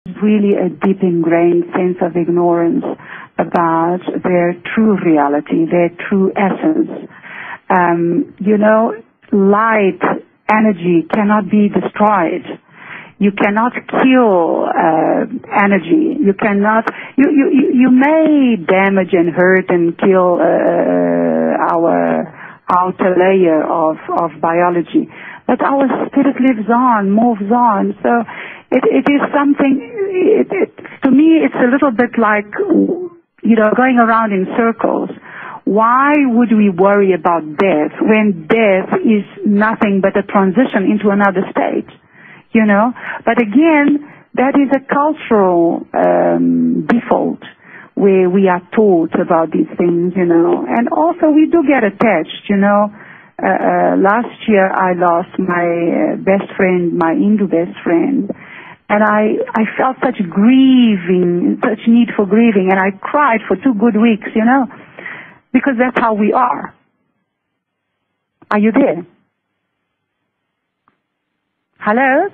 really a deep ingrained sense of ignorance about their true reality, their true essence. You know, light energy cannot be destroyed. You cannot kill energy. You cannot. You may damage and hurt and kill our outer layer of biology, but our spirit lives on, moves on. So it is something. To me, it's a little bit like, you know, going around in circles. Why would we worry about death when death is nothing but a transition into another state? You know, but again, that is a cultural default where we are taught about these things, you know, and also we do get attached, you know. Last year I lost my best friend, my Hindu best friend, and I felt such grieving, such need for grieving, and I cried for 2 good weeks, you know, because that's how we are. Are you there? Hello?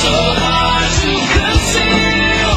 So hard to conceal.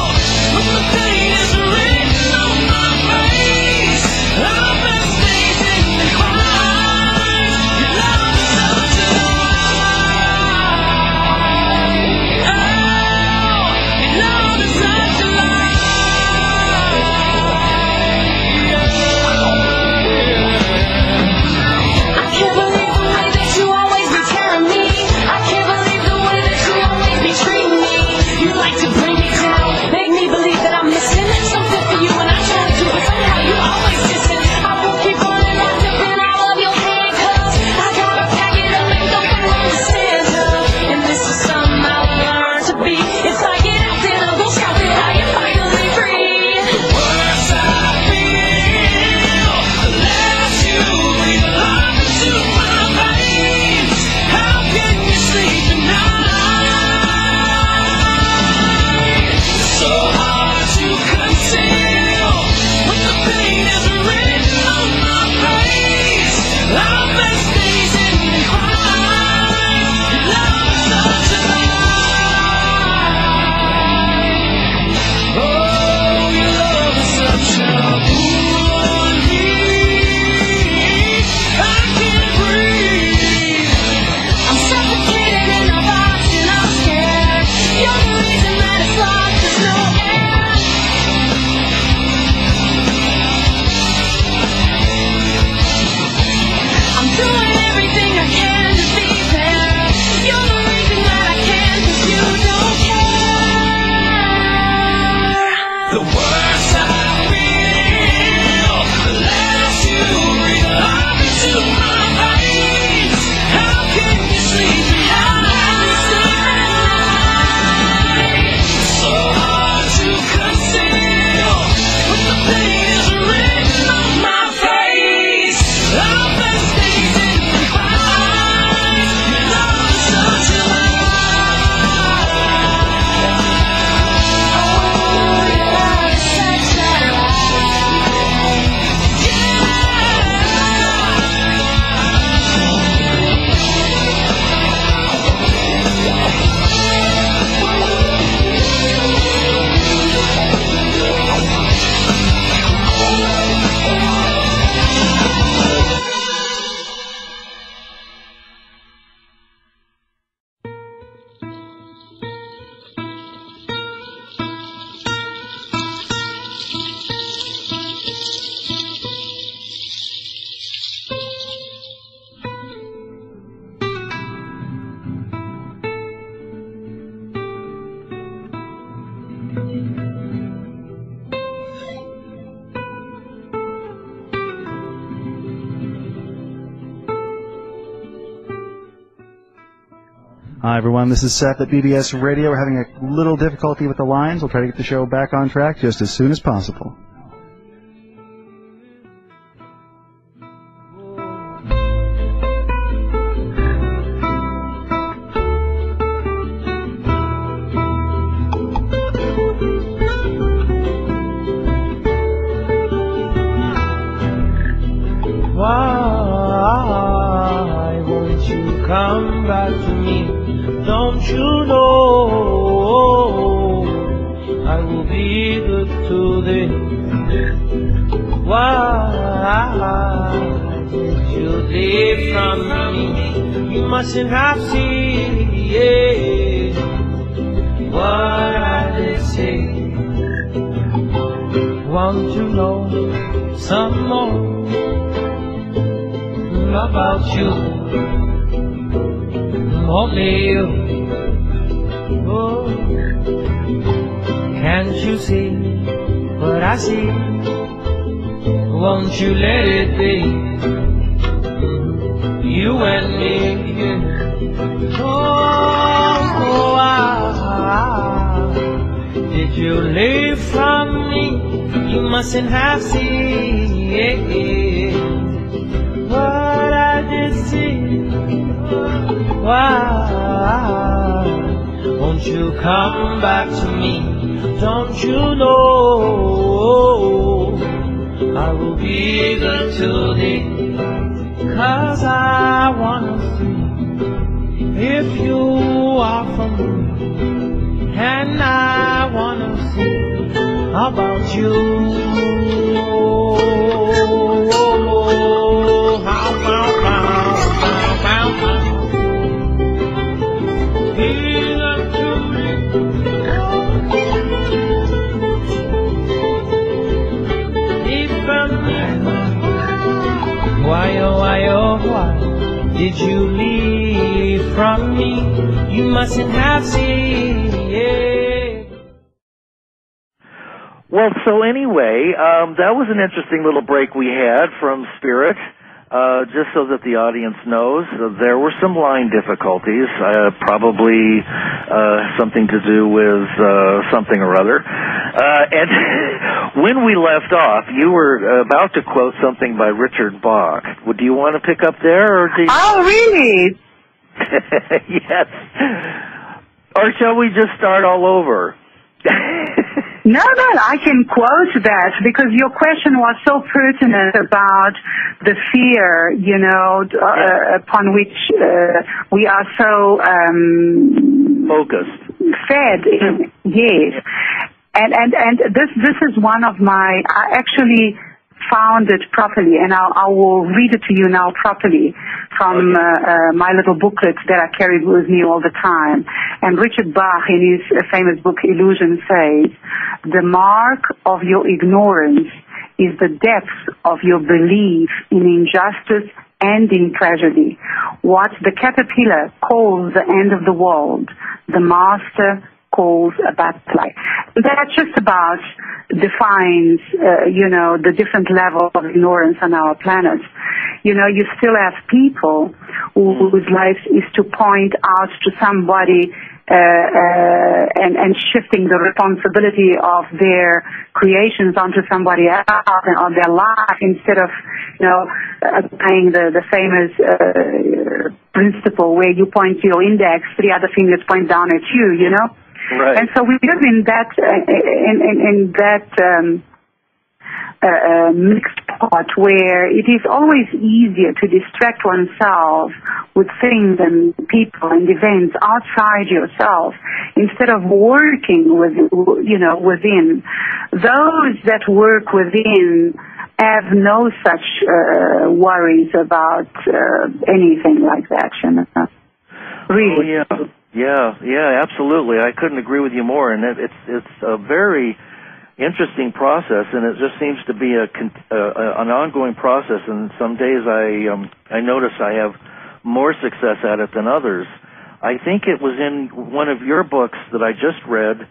Hi, everyone. This is Seth at BBS Radio. We're having a little difficulty with the lines. We'll try to get the show back on track just as soon as possible. Why won't you come back to me? Don't you know I will be good to thee? Why did you leave from me? You mustn't have seen what I did say. Want to know some more about you, only you. Oh, can't you see what I see? Won't you let it be? You and me. Oh, why did you leave from me? You mustn't have seen what I did see. Why won't you come back to me? Don't you know I will be good to thee? 'Cause I wanna see if you are from me, and I wanna see about you. Why, oh, why did you leave from me? You mustn't have seen it. Well, so anyway, that was an interesting little break we had from Spirit. Just so that the audience knows, there were some line difficulties, probably something to do with something or other. And when we left off, you were about to quote something by Richard Bach. Do you want to pick up there? Or do you... Oh, really? Yes. Or shall we just start all over? No, I can quote that because your question was so pertinent about the fear, upon which we are so focused, fed. Yes, and this is one of my. I actually found it properly, and I will read it to you now properly from my little booklet that I carried with me all the time. And Richard Bach, in his famous book Illusion, says, "The mark of your ignorance is the depth of your belief in injustice and in tragedy. What the caterpillar calls the end of the world, the master calls a butterfly." That just about defines, the different level of ignorance on our planet. You still have people whose life is to point out to somebody and shifting the responsibility of their creations onto somebody else and on their life instead of, applying the famous principle where you point to your index, three other fingers point down at you, Right. And so we live in that mixed pot where it is always easier to distract oneself with things and people and events outside yourself instead of working within. Those that work within have no such worries about anything like that, Really. Oh, yeah, absolutely. I couldn't agree with you more. And it's a very interesting process, and it just seems to be an ongoing process. And some days I notice I have more success at it than others. I think it was in one of your books that I just read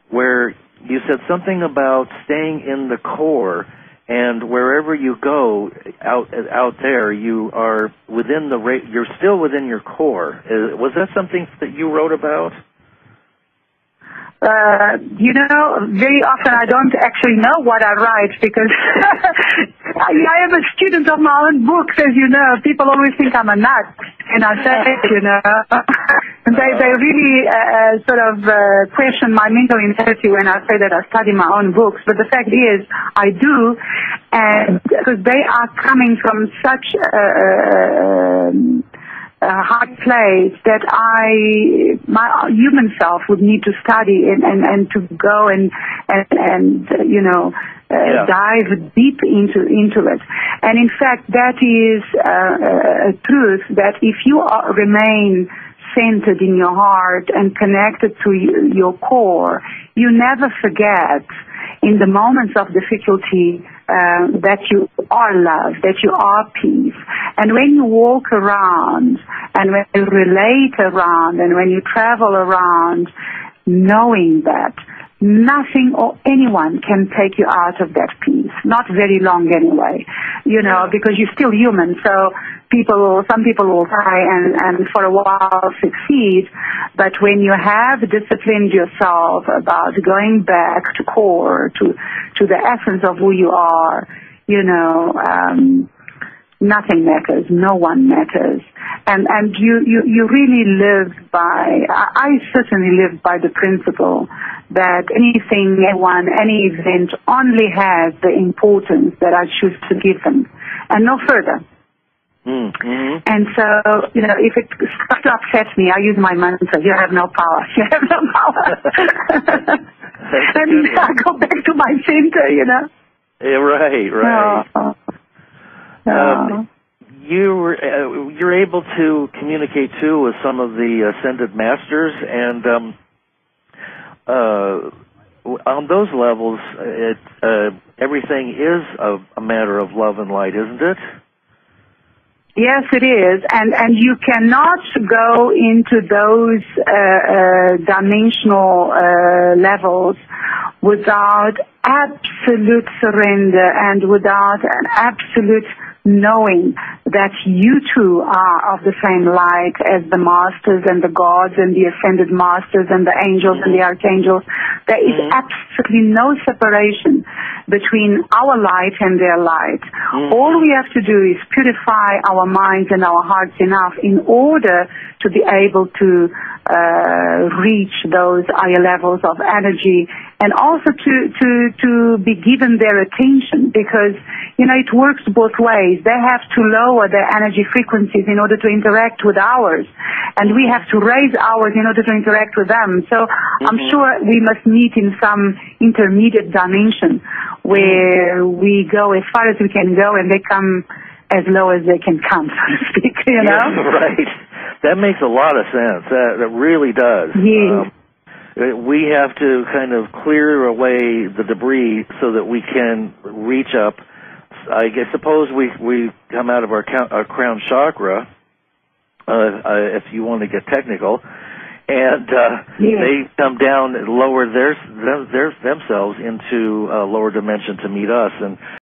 where you said something about staying in the core and wherever you go out there, you are within you're still within your core. Was that something that you wrote about? Very often I don't actually know what I write because I am a student of my own books, as you know. People always think I'm a nut, and I say it, And they really sort of question my mental integrity when I say that I study my own books. But the fact is, I do, and because they are coming from such a hard place that my human self would need to study and to go and dive deep into it. And in fact, that is a truth that if you remain centered in your heart and connected to your core, you never forget in the moments of difficulty that you are love, that you are peace. And when you walk around and when you relate around and when you travel around, knowing that nothing or anyone can take you out of that peace, not very long anyway, because you're still human. So some people will try and for a while succeed, but when you have disciplined yourself about going back to core, to the essence of who you are, nothing matters, no one matters. And you really live by, I certainly live by the principle that anything, anyone, any event only has the importance that I choose to give them, and no further. Mm-hmm. And so, if it starts to upset me, I use my mantra, you have no power, you have no power. And I go back to my center, Yeah, right. You're able to communicate, too, with some of the ascended masters, and on those levels, everything is a matter of love and light, isn't it? Yes, it is, and you cannot go into those dimensional levels without absolute surrender and without an absolute knowing that you too are of the same light as the masters and the gods and the ascended masters and the angels and the archangels. There is absolutely no separation between our light and their light. All we have to do is purify our minds and our hearts enough in order to be able to reach those higher levels of energy, and also to be given their attention, because it works both ways. They have to lower their energy frequencies in order to interact with ours, and we have to raise ours in order to interact with them. So I'm sure we must meet in some intermediate dimension where we go as far as we can go and they come as low as they can come, so to speak, Yeah, right. That makes a lot of sense. That really does. Yeah. We have to kind of clear away the debris so that we can reach up. I guess suppose we come out of our crown chakra, if you want to get technical, and they come down and lower themselves into a lower dimension to meet us. And